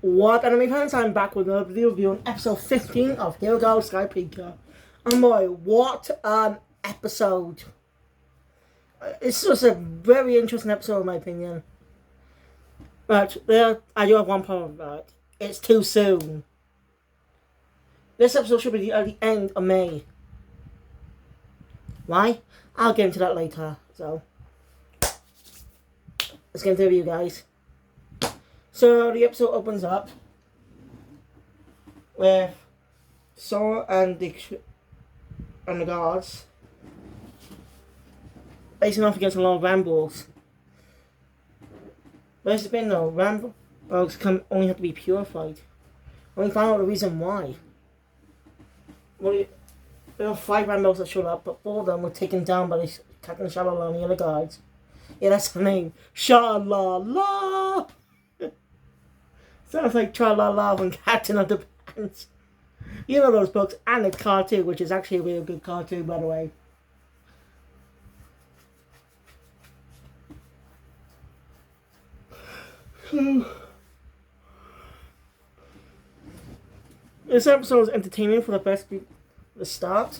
What anime fans? I'm back with another video review on episode 15 of Hirogaru Sky Precure. And boy, what an episode! This was a very interesting episode in my opinion. But I do have one problem about it. It's too soon. This episode should be at the end of May. Why? I'll get into that later. So, let's get into the review, guys. So the episode opens up with Sora and the guards facing off against a lot of Rambles. But there's been no Rambles only have to be purified. And we found out the reason why. Well, there were 5 Rambles that showed up, but 4 of them were taken down by the Captain Shalala and the other guards. Yeah, that's the name. Shalala! Sounds like Tra-La-La from Captain Underpants. You know those books, and the cartoon, which is actually a really good cartoon, by the way. This episode was entertaining for the start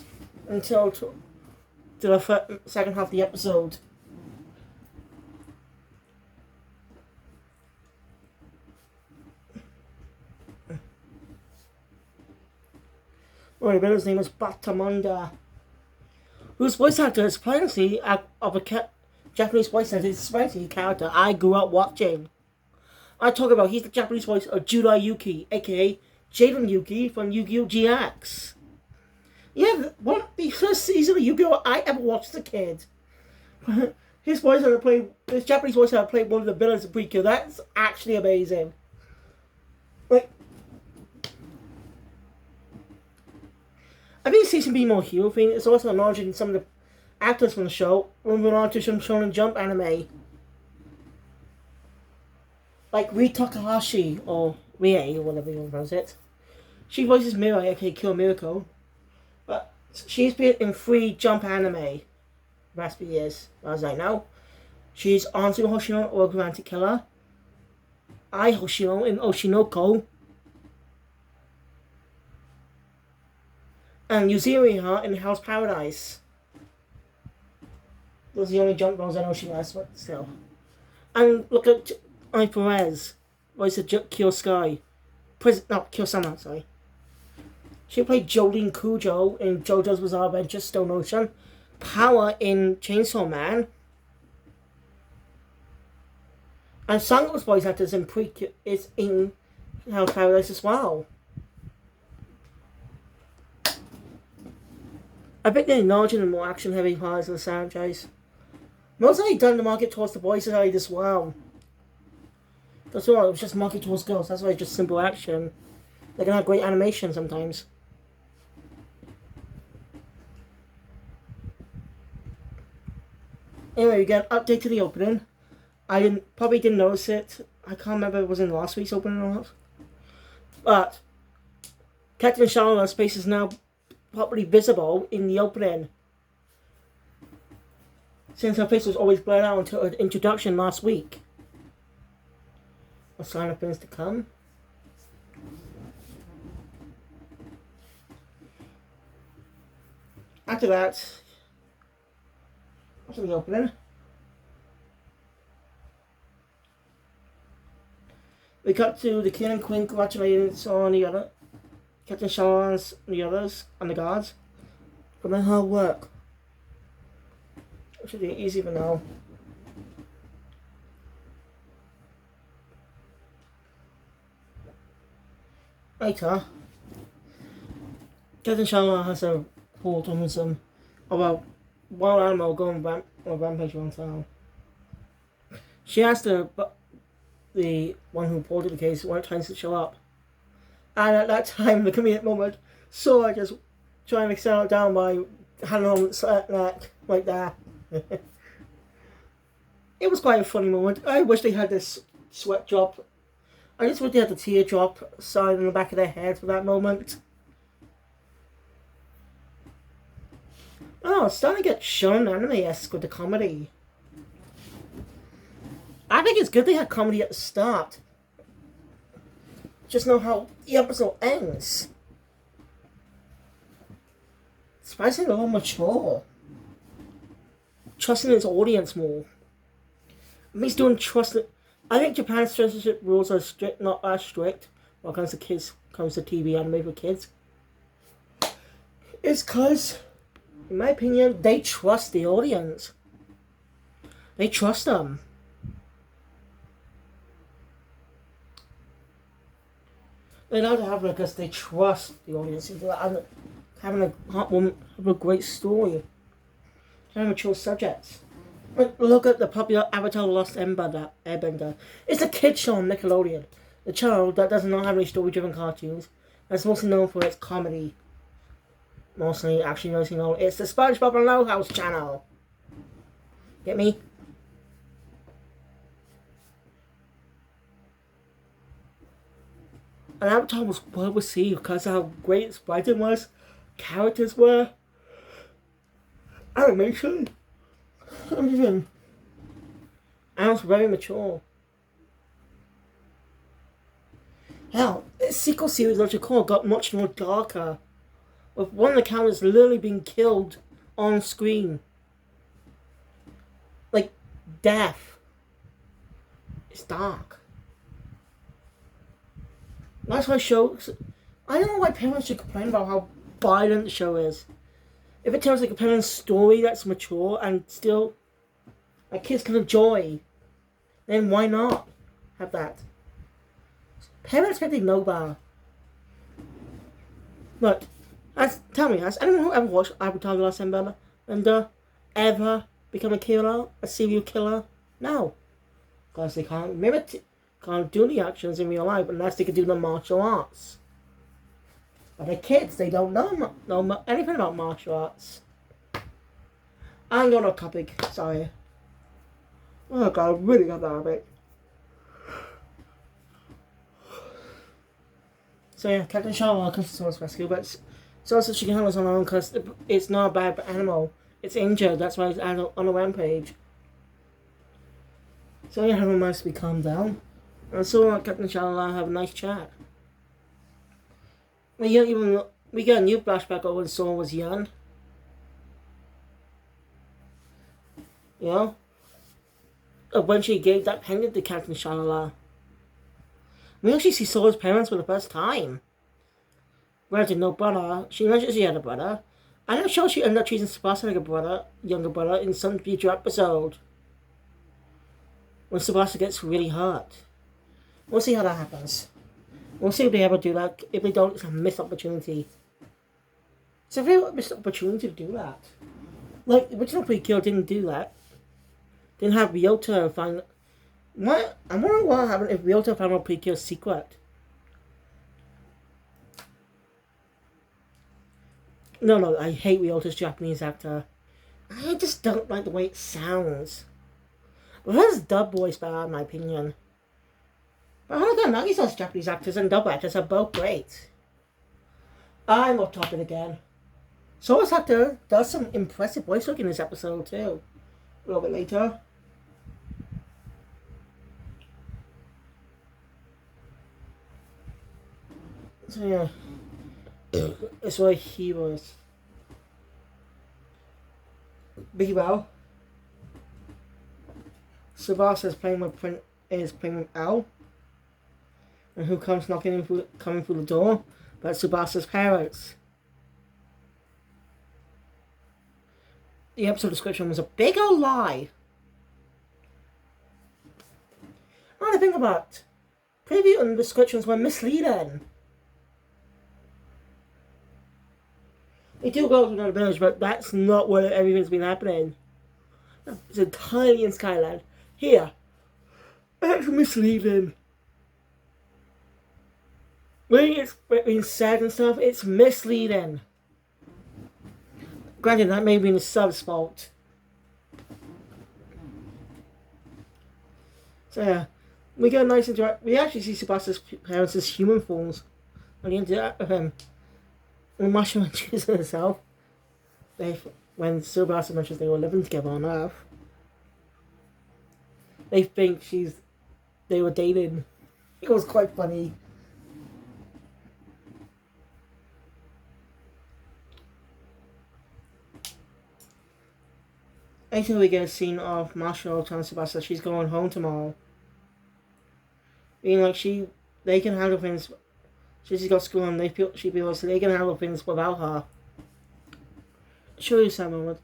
until to the second half of the episode. Well, the villain's name is Batamunda, whose voice actor is apparently of a Japanese voice actor. It's a character I grew up watching. I talk about he's the Japanese voice of Judai Yuki, aka Jaden Yuki from Yu-Gi-Oh! GX. Yeah, the first season of Yu-Gi-Oh! I ever watched as a kid. His Japanese voice actor played one of the villains of Precure. That's actually amazing. Like, I think the season being more hero thing. It's also acknowledging some of the actors from the show, moving on to some Shonen Jump anime. Like Rie Takahashi, or Rie, or whatever you want to pronounce it. She voices Mirai, aka Kill Miracle. But she's been in 3 Jump anime the past few years, as I know. She's Anzu Hoshino or Granted Killer. Ai Hoshino in Oshinoko. And Yuzuriha in Hell's Paradise. Those are the only Jump roles I know she has, but still. And look at Ai Perez, voice of Kyo Sky. Kyo Sama, sorry. She played Jolene Kujo in JoJo's Bizarre Adventure Stone Ocean. Power in Chainsaw Man. And Sango's voice actor is in Hell's Paradise as well. I bet they're acknowledging the more action-heavy parts of the franchise. Mostly done the market towards the boys side as well. That's all, it was just market towards girls. That's why it's just simple action. They can have great animation sometimes. Anyway, we get an update to the opening. I probably didn't notice it. I can't remember if it was in last week's opening or not. But Captain Shalala's face is now properly visible in the opening, since her face was always blurred out until her introduction last week. A sign of things to come. After that, after the opening, we cut to the king and queen congratulating on the other Captain Shalala's, the others, and the guards for their hard work. It should be easy for now. Later, Captain Shalala has a report on some about wild animal going on a rampage around town. She asked the one who reported the case when it times to show up. And at that time, the convenient moment, Sora just trying to settle down by handing on the neck like that. It was quite a funny moment. I wish they had this sweat drop. I just wish they had the teardrop sign on the back of their head for that moment. Oh, it's starting to get shonen anime-esque with the comedy. I think it's good they had comedy at the start. just know how the episode ends. Surprisingly, a little mature. Trusting his audience more. He's doing trust. I think Japan's censorship rules are strict, not as strict when it comes to kids, comes to TV anime for kids. It's because, in my opinion, they trust the audience. They trust them. They know to have it because they trust the audience. Having a great story. Very mature subjects. Look at the popular Avatar: The Lost Airbender. It's a kid show on Nickelodeon. The channel that does not have any story-driven cartoons. That's mostly known for its comedy. Mostly, actually, mostly known. It's the SpongeBob and Low House channel. Get me? And Avatar was well received because of how great its writing was, characters were, animation, everything. And it was very mature. Hell, its sequel series, which got much more darker, with one of the characters literally being killed on screen. Like, death. It's dark. That's why shows. I don't know why parents should complain about how violent the show is. If it tells like a parent's story that's mature and still like kids can enjoy, then why not have that? Parents really know better. Look, tell me, has anyone who ever watched Avatar: The Last Airbender ever become a killer, a serial killer? No, because they can't can't do the actions in real life unless they can do the martial arts. But they're kids, they don't know anything about martial arts. I'm going off topic, sorry. Oh god, I really got that habit. So yeah, Captain Charlotte comes to Source Rescue, but Source she can handle this on her own because it's not a bad animal. It's injured, that's why it's on a rampage. So yeah, everyone must be calmed down. And so Captain Charlotte have a nice chat. We get a new flashback of when Sora was young. You know? Of when she gave that pendant to Captain Shalala. We actually see Sora's parents for the first time. Granted, no brother. She mentioned she had a brother. I'm not sure she ended up treating Sebastian like a brother, younger brother, in some future episode. When Sebastian gets really hurt. We'll see how that happens. We'll see if they ever do that. If they don't, it's a missed opportunity. It's a real missed opportunity to do that. Like, the original Precure didn't do that. Didn't have Ryota find... What? I'm wondering what happened if Ryota found out Precure's secret. No, I hate Ryota's Japanese actor. I just don't like the way it sounds. But his dub voice better, in my opinion. But I don't know, these Japanese actors and dub actors are both great. I'm off topic again. Sora's actor does some impressive voice work in this episode too. A little bit later. So yeah. That's why he was. Bebo. Tsubasa is playing with Al. And who comes coming through the door? But Tsubasa's parents. The episode description was a big old lie. Now to think about it. Preview and descriptions were misleading. They do go to another village, but that's not where everything's been happening. It's entirely in Skyland. Here. That's misleading. When it's being said and stuff, it's misleading. Granted, that may be the sub's fault. So yeah, we get a nice interaction. We actually see Sebastian's parents as human forms when you interact with him. When Masha mentions herself, when Sebastian mentions they were living together on Earth, they think they were dating. It was quite funny. Until we get a scene of Marshall telling Sebastian she's going home tomorrow. Being like they can handle things. She's got school and she feels they can handle things without her. Show you some moment.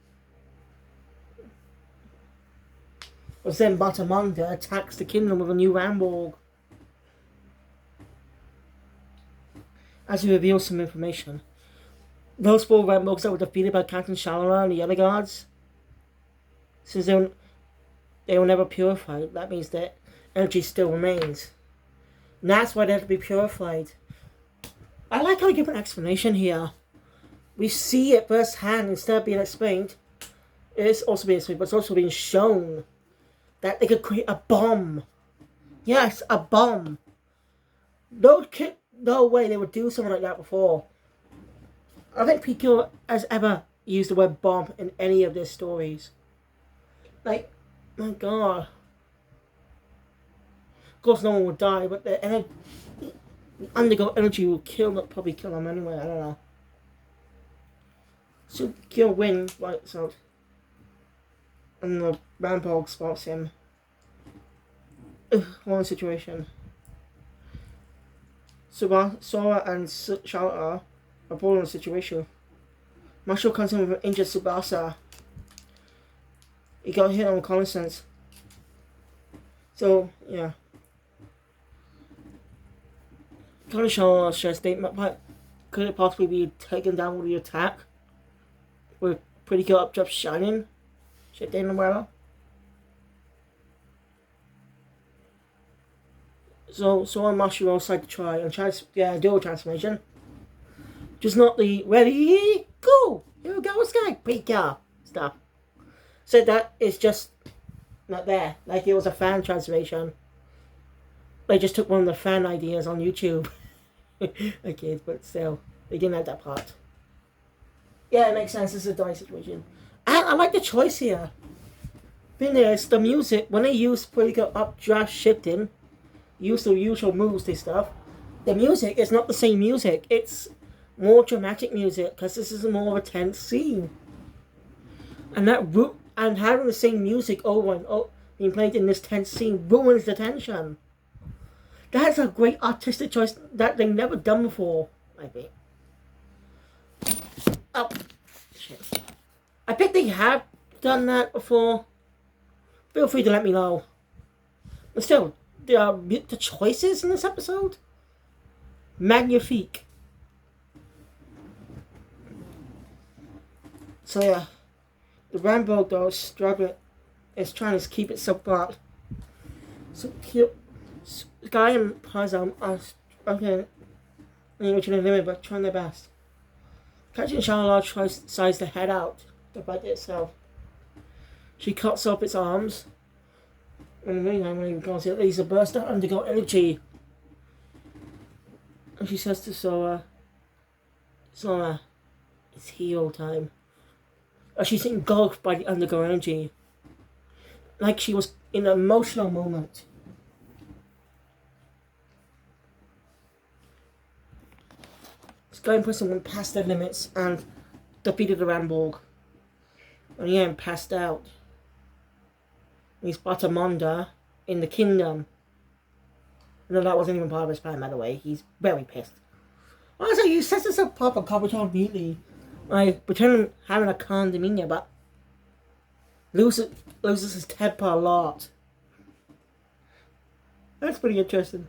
But then Batamanga attacks the kingdom with a new Ramborg. As he reveals some information. Those 4 Ramborgs that were defeated by Captain Shalala and the other guards, since they were never purified, that means that energy still remains. And that's why they have to be purified. I like how they give an explanation here. We see it firsthand instead of being explained. It's also being explained, but it's also being shown that they could create a bomb. Yes, a bomb. No way they would do something like that before. I don't think Precure has ever used the word bomb in any of their stories. Like, my god. Of course no one would die, but the undergo energy will probably kill them anyway, I don't know. So Precure wins, right, so... And the Ramborg spots him. One situation. Sora and Charlotte are both in a situation. Marshall comes in with an injured Tsubasa. He got hit on reconnaissance. So, yeah. Kind of Charlotte shares a statement, but could it possibly be taken down with the attack? With pretty good up just shining? Shit, they don't know. So on Marshall decide to try and do a transformation. Just not the ready, go, here we go, sky, Precure stuff. So that is just not there. Like it was a fan transformation. They just took one of the fan ideas on YouTube. Okay, but still, they didn't have that part. Yeah, it makes sense. This is a die situation. I like the choice here. Thing is, the music, when they use pretty good updraft shifting, use the usual moves and stuff, the music is not the same music. It's more dramatic music because this is a more of a tense scene. And having the same music over and over being played in this tense scene ruins the tension. That's a great artistic choice that they've never done before, I think. Oh, shit. I think they have done that before. Feel free to let me know. But still, the choices in this episode, magnifique. So yeah, the Rambo though is trying to keep it apart. So Guy and Pazam are okay, originally limit, but trying their best. Captain Charlotte decides to head out to fight itself. She cuts off its arms. And when he goes, it leaves a burst of undergo energy. And she says to Sora, it's heal time. She's engulfed by the undergo energy. Like she was in an emotional moment. Sky and Preston went past their limits and defeated the Ramborg. And Ian passed out. He's Batamonda in the kingdom. No, that wasn't even part of his plan, by the way. He's very pissed. Also, he sets us up proper Kabuto immediately. Like, pretending having a calm demeanor, but loses his temper a lot. That's pretty interesting.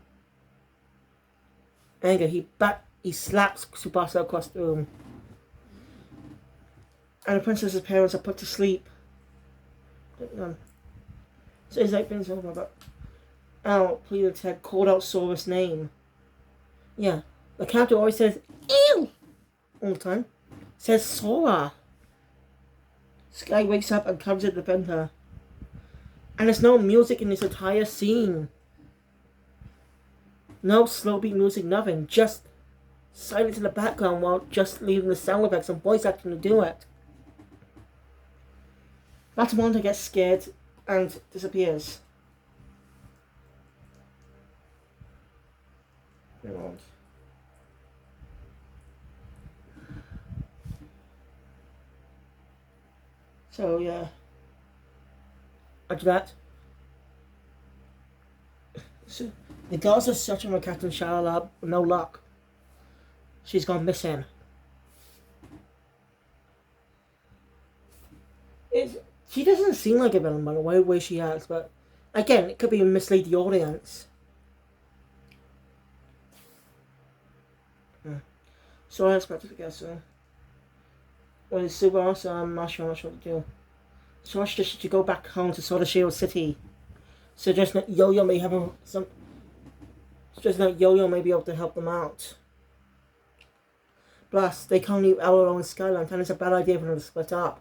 Anger, he slaps Tsubasa across the room. And the princess's parents are put to sleep. So he's like, things over, but Al pleaded Ted called out Sora's name. Yeah, the character always says, ew! All the time. Says Sora. Sky wakes up and comes to defend her. And there's no music in this entire scene. No slow beat music, nothing. Just silence in the background while just leaving the sound effects and voice acting to do it. Batamonda gets scared and disappears. So yeah. After that, so the girls are searching for Captain Shalala, no luck. She's gone missing. She doesn't seem like a villain by the way she acts, but again, it could be mislead the audience. So I expect to get so. Well, it's super awesome. I'm not sure what to do. So I suggest you go back home to Sword of Shield City. Suggest that Yo-Yo may have some. Suggest that Yo-Yo may be able to help them out. Plus, they can't leave our own Skyline, and it's a bad idea for them to split up.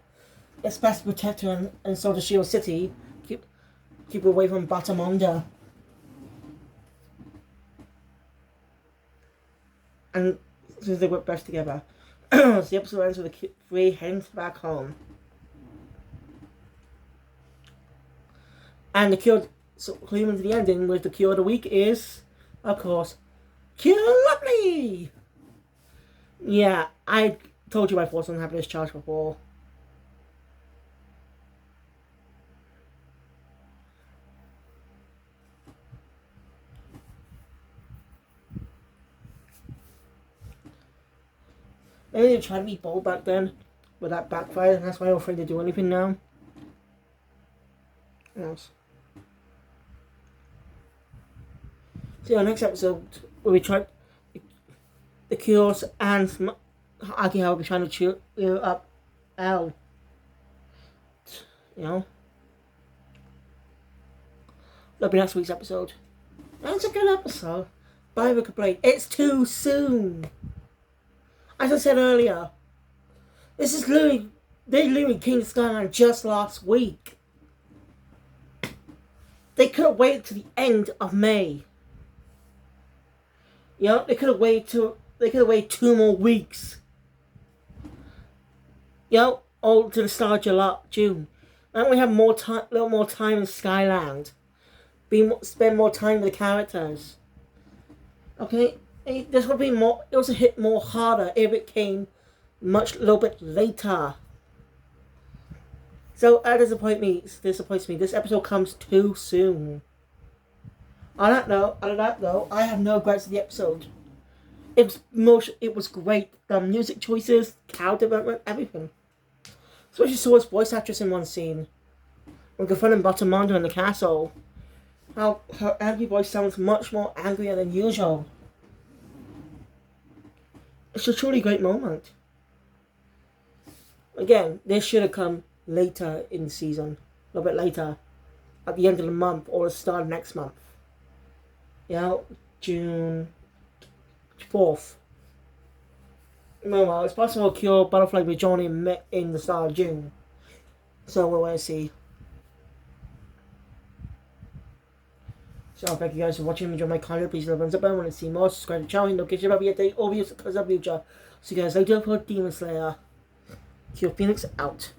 It's best to protect her and Sword of Shield City. Keep away from Batamonda. And since they work best together. So the episode ends with the three heading back home. And the cure, so leading to the ending with the cure of the week is, of course, Cure Lovely! Yeah, I told you my thoughts on Happiness Charge before. Maybe they tried to be bold back then, but that backfired, and that's why I'm afraid to do anything now. What else? See, our next episode, where we try the Cures and Aki will be trying to cheer up Al. You know? That'll be next week's episode. That's a good episode. But I have a complaint. It's too soon. As I said earlier, this is literally, they literally King Skyline just last week. They could have waited to the end of May. You know, they could have waited 2 more weeks. You know, or to the start of July, June. And we have more time, a little more time in Skyland. Spend more time with the characters. Okay, this would be more. It was a hit more harder if it came a little bit later. So that disappoints me. This episode comes too soon. On that though, I have no gripes with the episode. It was great. The music choices, character development, everything. Especially saw his voice actress in one scene. When confronting Batamonda in the castle. How her angry voice sounds much more angrier than usual. It's a truly great moment. Again, this should have come later in the season. A little bit later. At the end of the month or the start of next month. You know, June 4th. Well, it's possible to cure Butterfly with Johnny in the start of June. So we'll wait and see. So thank you guys for watching. Enjoy my content. Please leave a thumbs up. I want to see more. Subscribe to the channel. Notification about the update. All videos because of future. See you guys later for Demon Slayer. Cure Phoenix out.